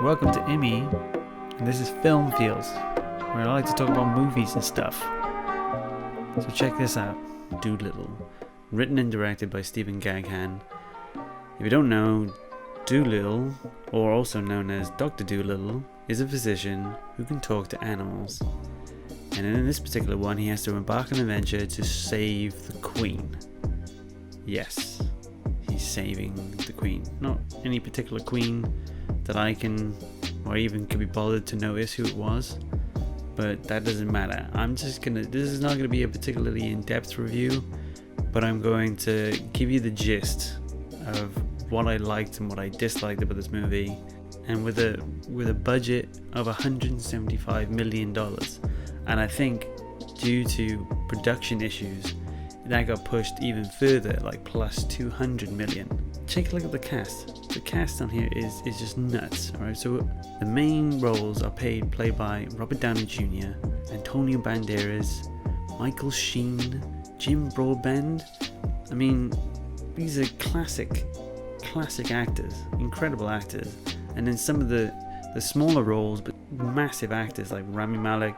Welcome to Emmy, and this is Film Feels, where I like to talk about movies and stuff. So check this out, Dolittle, written and directed by Gaghan. If you don't know, Dolittle, or also known as Dr. Dolittle, is a physician who can talk to animals. And in this particular one, he has to embark on an adventure to save the Queen. Yes, he's saving the Queen. Not any particular Queen that I can, or even could be bothered to notice who it was, but that doesn't matter. This is not gonna be a particularly in-depth review, but I'm going to give you the gist of what I liked and what I disliked about this movie. And with a budget of $175 million, and I think due to production issues, that got pushed even further, like plus 200 million. Take a look at the cast. The cast on here is just nuts. Alright, so the main roles are played by Robert Downey Jr., Antonio Banderas, Michael Sheen, Jim Broadbent. I mean, these are classic actors, incredible actors. And then some of the smaller roles, but massive actors like Rami Malek,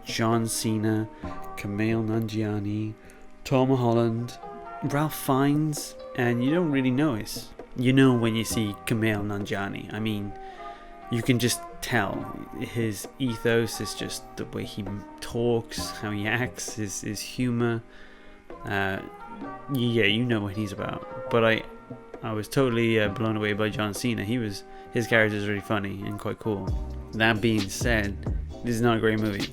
John Cena, Kumail Nanjiani, Tom Holland, Ralph Fiennes, and you don't really notice. You know when you see Kumail Nanjiani. I mean, you can just tell his ethos is just the way he talks, how he acts, his humor. Yeah, you know what he's about. But I was totally blown away by John Cena. His character is really funny and quite cool. That being said, this is not a great movie.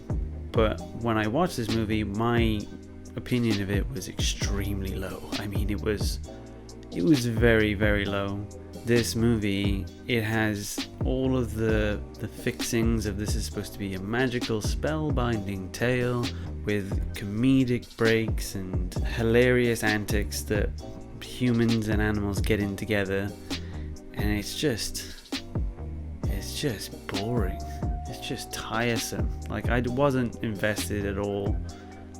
But when I watched this movie, my opinion of it was extremely low. I mean, it was very, very low. This movie, it has all of the fixings of this is supposed to be a magical spellbinding tale with comedic breaks and hilarious antics that humans and animals get in together, and it's just boring. It's just tiresome. Like, I wasn't invested at all.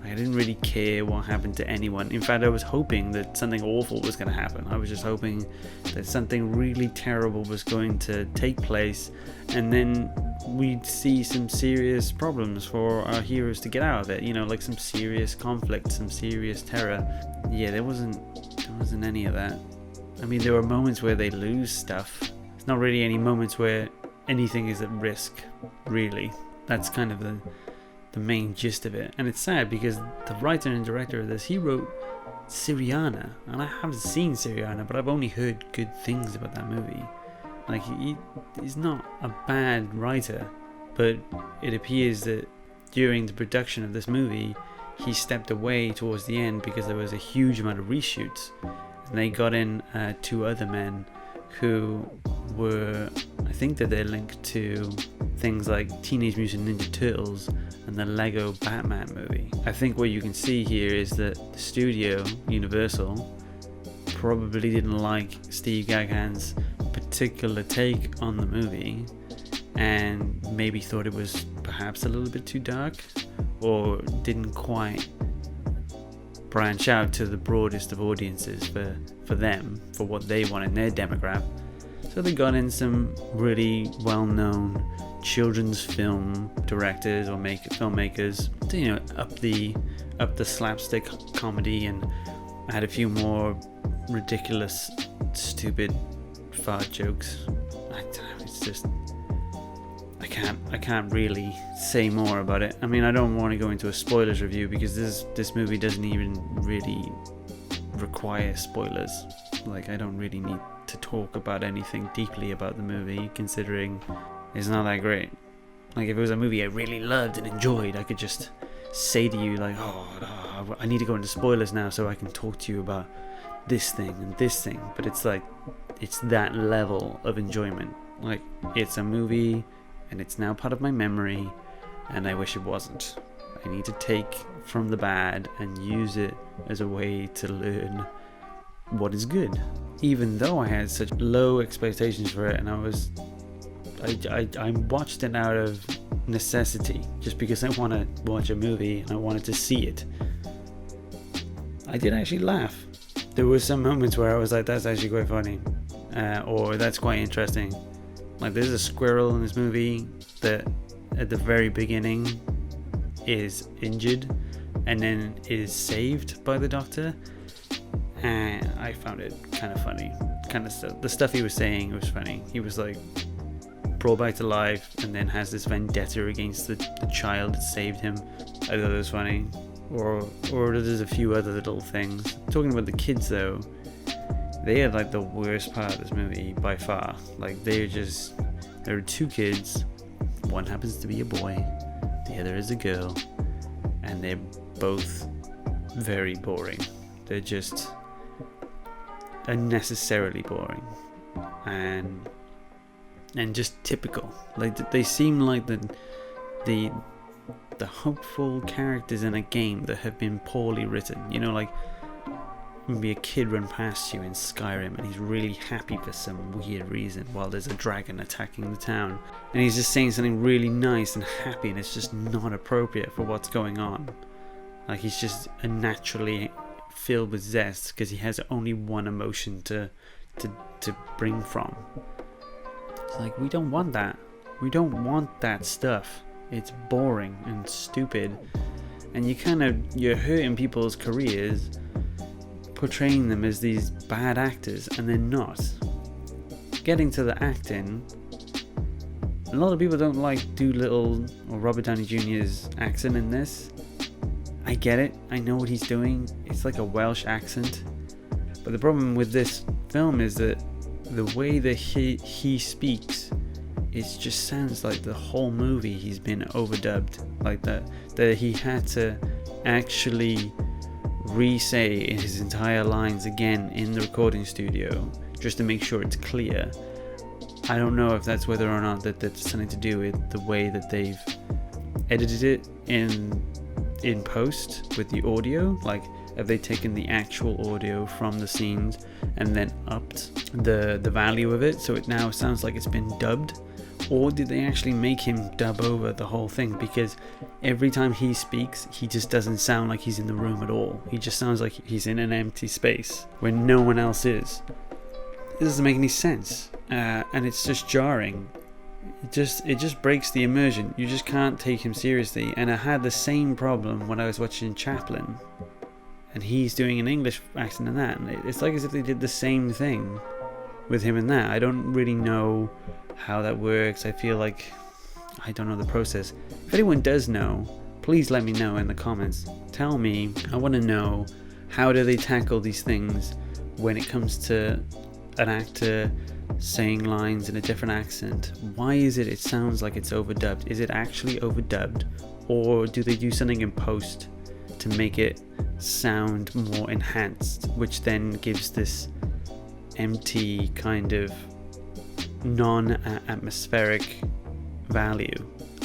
I didn't really care what happened to anyone. In fact, I was hoping that something awful was going to happen. I was just hoping that something really terrible was going to take place, and then we'd see some serious problems for our heroes to get out of it. You know, like some serious conflict, some serious terror. Yeah, there wasn't any of that. I mean, there were moments where they lose stuff. There's not really any moments where anything is at risk, really. That's kind of the main gist of it. And it's sad because the writer and director of this, he wrote Syriana, and I haven't seen Syriana, but I've only heard good things about that movie. Like, he's not a bad writer, but it appears that during the production of this movie, he stepped away towards the end because there was a huge amount of reshoots, and they got in two other men who were, I think that they're linked to things like Teenage Mutant Ninja Turtles and the Lego Batman movie. I think what you can see here is that the studio, Universal, probably didn't like Steve Gaghan's particular take on the movie, and maybe thought it was perhaps a little bit too dark, or didn't quite branch out to the broadest of audiences for them, for what they want in their demographic. So they got in some really well-known children's film directors or filmmakers to, you know, up the slapstick comedy, and add a few more ridiculous, stupid fart jokes. I don't know, it's just, I can't really say more about it. I mean, I don't want to go into a spoilers review because this movie doesn't even really require spoilers. Like, I don't really need to talk about anything deeply about the movie, considering it's not that great. Like, if it was a movie I really loved and enjoyed, I could just say to you, like, oh, I need to go into spoilers now so I can talk to you about this thing and this thing. But it's like, it's that level of enjoyment. Like, it's a movie and it's now part of my memory, and I wish it wasn't. I need to take from the bad and use it as a way to learn what is good. Even though I had such low expectations for it, and I watched it out of necessity, just because I want to watch a movie and I wanted to see it. I did actually laugh. There were some moments where I was like, that's actually quite funny, or that's quite interesting. Like, there's a squirrel in this movie that at the very beginning is injured and then is saved by the doctor, and I found it kind of funny. Kind of stuff. The stuff he was saying was funny. He was like brought back to life and then has this vendetta against the child that saved him. I thought it was funny. Or there's a few other little things. Talking about the kids though, they are like the worst part of this movie by far. Like, there are two kids. One happens to be a boy, the other is a girl, and they're both very boring. They're just unnecessarily boring and just typical. Like, they seem like the hopeful characters in a game that have been poorly written. You know, like maybe a kid run past you in Skyrim and he's really happy for some weird reason while there's a dragon attacking the town, and he's just saying something really nice and happy, and it's just not appropriate for what's going on. Like, he's just unnaturally filled with zest because he has only one emotion to bring from. It's like, we don't want that. We don't want that stuff. It's boring and stupid, and you're hurting people's careers portraying them as these bad actors, and they're not. Getting to the acting, a lot of people don't like Dolittle or Robert Downey Jr.'s accent in this. I get it, I know what he's doing, it's like a Welsh accent, but the problem with this film is that the way that he speaks, it just sounds like the whole movie he's been overdubbed, like that he had to actually re-say his entire lines again in the recording studio just to make sure it's clear. I don't know if that's whether or not that's something to do with the way that they've edited it in post with the audio. Like, have they taken the actual audio from the scenes and then upped the value of it so it now sounds like it's been dubbed? Or did they actually make him dub over the whole thing? Because every time he speaks, he just doesn't sound like he's in the room at all. He just sounds like he's in an empty space where no one else is. It doesn't make any sense, and it's just jarring. It just breaks the immersion. You just can't take him seriously. And I had the same problem when I was watching Chaplin, and he's doing an English accent in that, and it's like as if they did the same thing with him in that. I don't really know how that works. I feel like I don't know the process. If anyone does know, please let me know in the comments. Tell me. I want to know, how do they tackle these things when it comes to an actor saying lines in a different accent? Why is it sounds like it's overdubbed? Is it actually overdubbed, or do they do something in post to make it sound more enhanced, which then gives this empty kind of non-atmospheric value?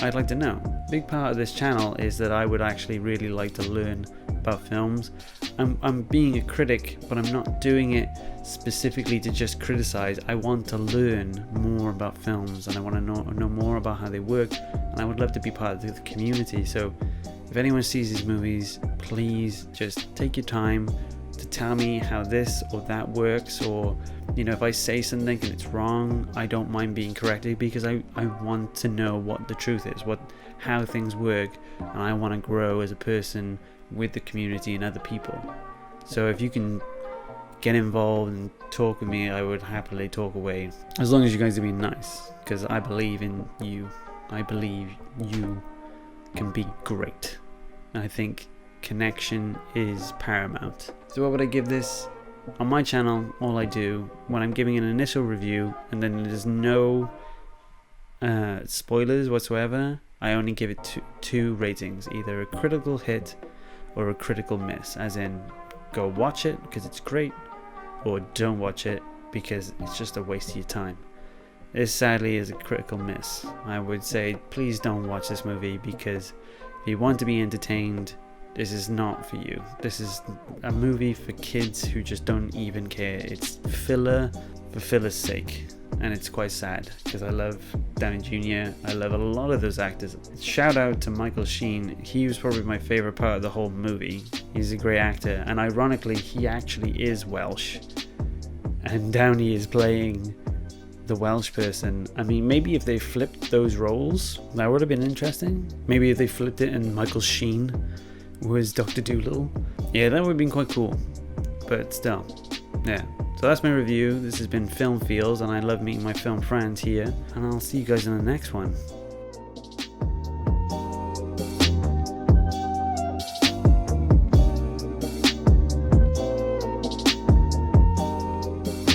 I'd like to know. Big part of this channel is that I would actually really like to learn about films. I'm being a critic, but I'm not doing it specifically to just criticize. I want to learn more about films, and I want to know more about how they work, and I would love to be part of the community. So if anyone sees these movies, please just take your time to tell me how this or that works, or if I say something and it's wrong, I don't mind being corrected, because I want to know what the truth is, how things work, and I want to grow as a person with the community and other people. So if you can get involved and talk with me, I would happily talk away, as long as you guys are being nice, because I believe in you. I believe you can be great. I think connection is paramount. So what would I give this? On my channel, all I do when I'm giving an initial review, and then there's no spoilers whatsoever, I only give it two ratings, either a critical hit or a critical miss, as in go watch it because it's great, or don't watch it because it's just a waste of your time. This sadly is a critical miss. I would say please don't watch this movie, because if you want to be entertained, this is not for you. This is a movie for kids who just don't even care. It's filler for filler's sake, and it's quite sad because I love Downey Jr. I love a lot of those actors. Shout out to Michael Sheen. He was probably my favorite part of the whole movie. He's a great actor, and ironically he actually is Welsh, and Downey is playing the the Welsh person. I mean, maybe if they flipped those roles, that would have been interesting. Maybe if they flipped it and Michael Sheen was Dr. Dolittle. Yeah, that would have been quite cool. But still, yeah. So that's my review. This has been Film Feels, and I love meeting my film friends here. And I'll see you guys in the next one.